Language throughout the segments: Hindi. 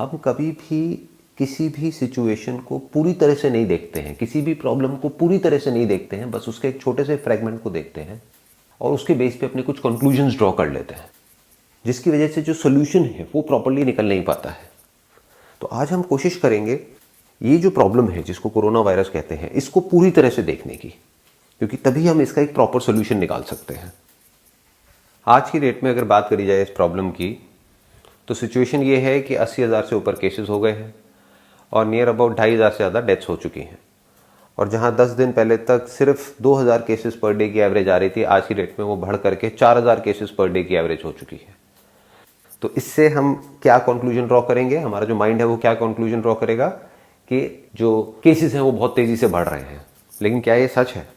हम कभी भी किसी भी सिचुएशन को पूरी तरह से नहीं देखते हैं, किसी भी प्रॉब्लम को पूरी तरह से नहीं देखते हैं, बस उसके एक छोटे से फ्रेगमेंट को देखते हैं और उसके बेस पे अपने कुछ कंक्लूजन्स ड्रॉ कर लेते हैं, जिसकी वजह से जो सोल्यूशन है वो प्रॉपर्ली निकल नहीं पाता है। तो आज हम कोशिश करेंगे ये जो प्रॉब्लम है जिसको कोरोना वायरस कहते हैं, इसको पूरी तरह से देखने की, क्योंकि तभी हम इसका एक प्रॉपर सोल्यूशन निकाल सकते हैं। आज की डेट में अगर बात करी जाए इस प्रॉब्लम की, तो सिचुएशन ये है कि 80,000 से ऊपर केसेस हो गए हैं और नियर अबाउट 2,500 से ज़्यादा डेथ्स हो चुकी हैं। और जहां 10 दिन पहले तक सिर्फ 2,000 केसेस पर डे की एवरेज आ रही थी, आज की डेट में वो बढ़ करके 4,000 केसेस पर डे की एवरेज हो चुकी है। तो इससे हम क्या कंक्लूजन ड्रॉ करेंगे, हमारा जो माइंड है वो क्या कंक्लूजन ड्रॉ करेगा कि जो केसेस हैं वो बहुत तेज़ी से बढ़ रहे हैं। लेकिन क्या ये सच है?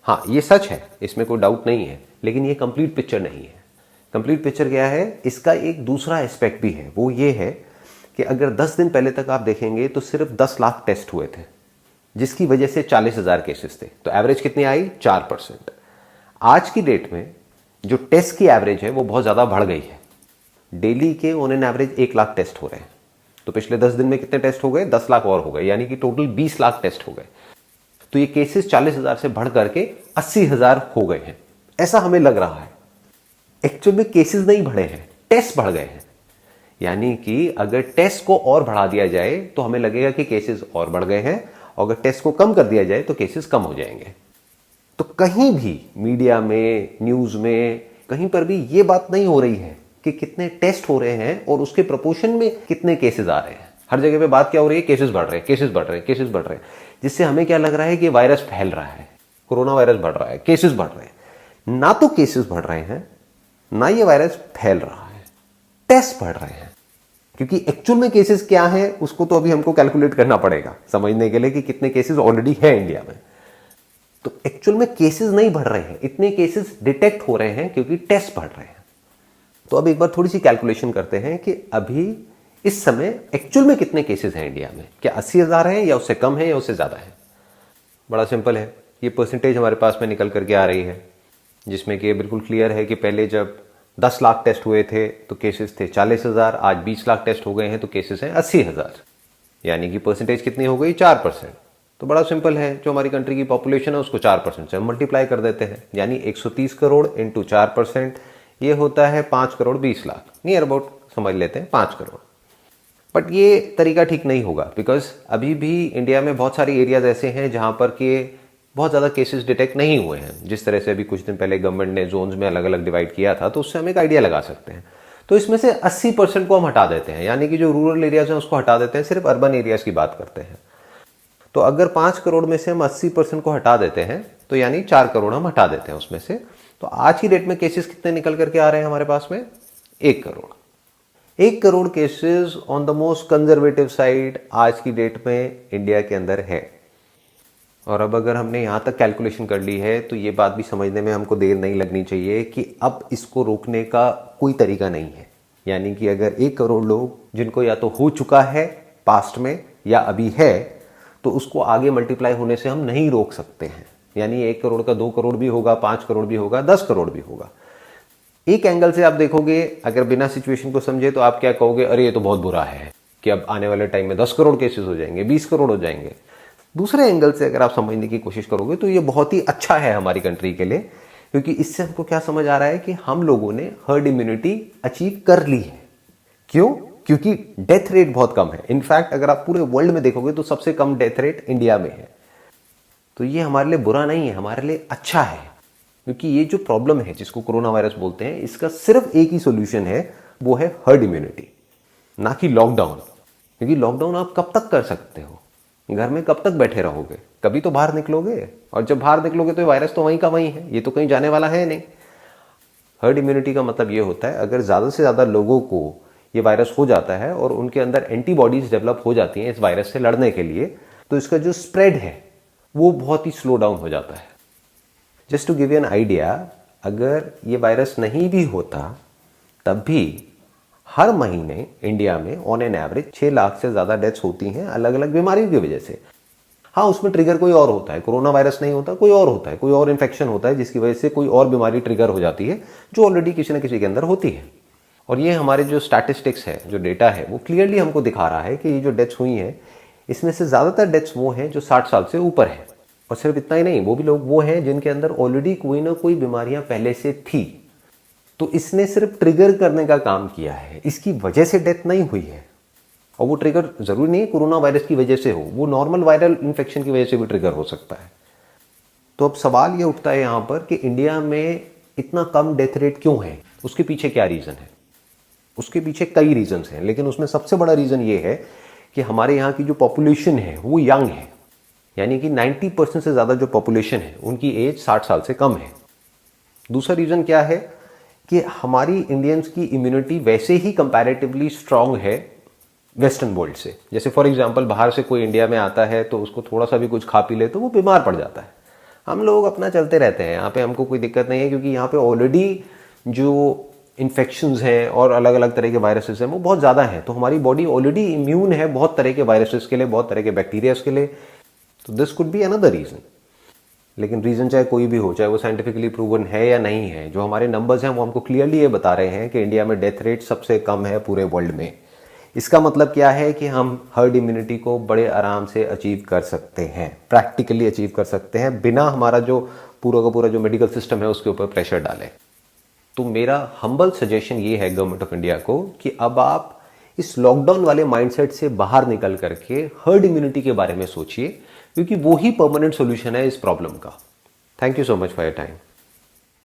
हाँ, ये सच है, इसमें कोई डाउट नहीं है, लेकिन ये कंप्लीट पिक्चर नहीं है। कंप्लीट पिक्चर क्या है? इसका एक दूसरा एस्पेक्ट भी है, वो ये है कि अगर 10 दिन पहले तक आप देखेंगे तो सिर्फ 10 लाख टेस्ट हुए थे, जिसकी वजह से 40,000 केसेस थे। तो एवरेज कितनी आई? 4%। आज की डेट में जो टेस्ट की एवरेज है वो बहुत ज़्यादा बढ़ गई है। डेली के on an average 1 lakh test हो रहे हैं। तो पिछले 10 दिन में कितने टेस्ट हो गए? 10 लाख और हो गए, यानी कि टोटल 20 लाख टेस्ट हो गए। तो ये केसेस 40,000 से बढ़ करके 80,000 हो गए हैं, ऐसा हमें लग रहा है। एक्चुअल में केसेस नहीं बढ़े हैं, टेस्ट बढ़ गए हैं। यानी कि अगर टेस्ट को और बढ़ा दिया जाए तो हमें लगेगा कि केसेस और बढ़ गए हैं, और अगर टेस्ट को कम कर दिया जाए तो केसेस कम हो जाएंगे। तो कहीं भी मीडिया में, न्यूज में, कहीं पर भी ये बात नहीं हो रही है कि कितने टेस्ट हो रहे हैं और उसके प्रोपोर्शन में कितने केसेस आ रहे हैं। हर जगह पे बात क्या हो रही है? केसेस बढ़ रहे हैं, केसेस बढ़ रहे हैं, केसेस बढ़ रहे हैं, जिससे हमें क्या लग रहा है कि वायरस फैल रहा है, कोरोना वायरस बढ़ रहा है, केसेस बढ़ रहे हैं। ना तो केसेस बढ़ रहे हैं, ना ये वायरस फैल रहा है, टेस्ट बढ़ रहे हैं। क्योंकि एक्चुअल में केसेस क्या है उसको तो अभी हमको कैलकुलेट करना पड़ेगा समझने के लिए कि कितने केसेस ऑलरेडी है इंडिया में। तो एक्चुअल में केसेस नहीं बढ़ रहे हैं, इतने केसेस डिटेक्ट हो रहे हैं क्योंकि टेस्ट बढ़ रहे हैं। तो अब एक बार थोड़ी सी कैलकुलेशन करते हैं कि अभी इस समय एक्चुअल में कितने केसेस हैं इंडिया में। क्या 80,000 है, या उससे कम है, या उससे ज्यादा है? बड़ा सिंपल है, ये परसेंटेज हमारे पास में निकल करके आ रही है, जिसमें कि बिल्कुल क्लियर है कि पहले जब 10 लाख टेस्ट हुए थे तो केसेस थे 40,000, आज 20 लाख टेस्ट हो गए हैं तो केसेस हैं 80,000, यानी कि परसेंटेज कितनी हो गई? 4%। तो बड़ा सिंपल है, जो हमारी कंट्री की पॉपुलेशन है उसको 4% से हम मल्टीप्लाई कर देते हैं, यानी 130 करोड़ इंटू 4%, ये होता है 5 करोड़ 20 लाख, नियर अबाउट समझ लेते हैं 5 करोड़। बट ये तरीका ठीक नहीं होगा, बिकॉज अभी भी इंडिया में बहुत सारी एरियाज ऐसे हैं जहां पर कि बहुत ज़्यादा केसेस डिटेक्ट नहीं हुए हैं। जिस तरह से अभी कुछ दिन पहले गवर्नमेंट ने जोन्स में अलग अलग डिवाइड किया था, तो उससे हम एक आइडिया लगा सकते हैं। तो इसमें से 80% को हम हटा देते हैं, यानी कि जो रूरल एरियाज हैं उसको हटा देते हैं, सिर्फ अर्बन एरियाज की बात करते हैं। तो अगर 5 करोड़ में से हम 80% को हटा देते हैं तो यानी 4 करोड़ हम हटा देते हैं उसमें से। तो आज की डेट में केसेस कितने निकल करके आ रहे हैं हमारे पास में? 1 crore. 1 crore cases on the most conservative side आज की डेट में इंडिया के अंदर है। और अब अगर हमने यहाँ तक कैलकुलेशन कर ली है तो ये बात भी समझने में हमको देर नहीं लगनी चाहिए कि अब इसको रोकने का कोई तरीका नहीं है। यानी कि अगर 1 करोड़ लोग जिनको या तो हो चुका है पास्ट में या अभी है, तो उसको आगे मल्टीप्लाई होने से हम नहीं रोक सकते हैं। यानी 1 करोड़ का 2 करोड़ भी होगा, 5 करोड़ भी होगा, 10 करोड़ भी होगा। एक एंगल से आप देखोगे, अगर बिना सिचुएशन को समझे तो आप क्या कहोगे? अरे ये तो बहुत बुरा है कि अब आने वाले टाइम में 10 करोड़ केसेस हो जाएंगे, 20 करोड़ हो जाएंगे। दूसरे एंगल से अगर आप समझने की कोशिश करोगे तो ये बहुत ही अच्छा है हमारी कंट्री के लिए, क्योंकि इससे हमको क्या समझ आ रहा है कि हम लोगों ने हर्ड इम्यूनिटी अचीव कर ली है। क्यों? क्योंकि डेथ रेट बहुत कम है। इनफैक्ट अगर आप पूरे वर्ल्ड में देखोगे तो सबसे कम डेथ रेट इंडिया में है। तो ये हमारे लिए बुरा नहीं है, हमारे लिए अच्छा है, क्योंकि ये जो प्रॉब्लम है जिसको कोरोना वायरस बोलते हैं, इसका सिर्फ एक ही सोल्यूशन है, वो है हर्ड इम्यूनिटी, ना कि लॉकडाउन। क्योंकि लॉकडाउन आप कब तक कर सकते हो? घर में कब तक बैठे रहोगे? कभी तो बाहर निकलोगे, और जब बाहर निकलोगे तो वायरस तो वहीं का वहीं है, ये तो कहीं जाने वाला है नहीं। हर्ड इम्यूनिटी का मतलब ये होता है, अगर ज़्यादा से ज़्यादा लोगों को ये वायरस हो जाता है और उनके अंदर एंटीबॉडीज डेवलप हो जाती हैं इस वायरस से लड़ने के लिए, तो इसका जो स्प्रेड है वो बहुत ही स्लो डाउन हो जाता है। Just to give you an idea, अगर ये वायरस नहीं भी होता तब भी हर महीने इंडिया में ऑन एन एवरेज 6 लाख से ज़्यादा डेथ्स होती हैं अलग अलग बीमारियों की वजह से। हाँ, उसमें ट्रिगर कोई और होता है, कोरोना वायरस नहीं होता, कोई और होता है, कोई और इन्फेक्शन होता है जिसकी वजह से कोई और बीमारी ट्रिगर हो जाती है जो ऑलरेडी किसी न किसी के अंदर होती है। और ये हमारे जो स्टैटिस्टिक्स है, जो डेटा है, वो क्लियरली हमको दिखा रहा है कि ये जो डेथ्स हुई हैं, इसमें से ज़्यादातर डेथ्स वो हैं जो 60 साल से ऊपर हैं। और सिर्फ इतना ही नहीं, वो भी लोग वो हैं जिनके अंदर ऑलरेडी कोई ना कोई बीमारियां पहले से थी। तो इसने सिर्फ ट्रिगर करने का काम किया है, इसकी वजह से डेथ नहीं हुई है। और वो ट्रिगर जरूरी नहीं है कोरोना वायरस की वजह से हो, वो नॉर्मल वायरल इन्फेक्शन की वजह से भी ट्रिगर हो सकता है। तो अब सवाल ये उठता है यहाँ पर कि इंडिया में इतना कम डेथ रेट क्यों है, उसके पीछे क्या रीज़न है? उसके पीछे कई रीजंस हैं, लेकिन उसमें सबसे बड़ा रीज़न ये है कि हमारे यहाँ की जो पॉपुलेशन है वो यंग है। यानी कि 90% से ज़्यादा जो पॉपुलेशन है उनकी एज 60 साल से कम है। दूसरा रीज़न क्या है कि हमारी इंडियंस की इम्यूनिटी वैसे ही कंपैरेटिवली स्ट्रांग है वेस्टर्न वर्ल्ड से। जैसे फॉर एग्जांपल बाहर से कोई इंडिया में आता है तो उसको थोड़ा सा भी कुछ खा पी ले तो वो बीमार पड़ जाता है। हम लोग अपना चलते रहते हैं, यहाँ पे हमको कोई दिक्कत नहीं है, क्योंकि यहाँ पे ऑलरेडी जो इन्फेक्शंस हैं और अलग अलग तरह के वायरसेस हैं वो बहुत ज़्यादा हैं। तो हमारी बॉडी ऑलरेडी इम्यून है बहुत तरह के वायरसेस के लिए, बहुत तरह के बैक्टीरियाज के लिए। तो this could be another reason. लेकिन रीज़न चाहे कोई भी हो, चाहे वो साइंटिफिकली प्रूवन है या नहीं है, जो हमारे नंबर्स हैं वो हमको क्लियरली ये बता रहे हैं कि इंडिया में डेथ रेट सबसे कम है पूरे वर्ल्ड में। इसका मतलब क्या है कि हम हर्ड इम्यूनिटी को बड़े आराम से अचीव कर सकते हैं, प्रैक्टिकली अचीव कर सकते हैं, बिना हमारा जो पूरा का पूरा जो मेडिकल सिस्टम है उसके ऊपर प्रेशर डालें। तो मेरा हम्बल सजेशन ये है गवर्नमेंट ऑफ इंडिया को कि अब आप इस लॉकडाउन वाले माइंडसेट से बाहर निकल करके हर्ड इम्यूनिटी के बारे में सोचिए, क्योंकि वो ही परमानेंट सॉल्यूशन है इस प्रॉब्लम का। Thank you so much for your time.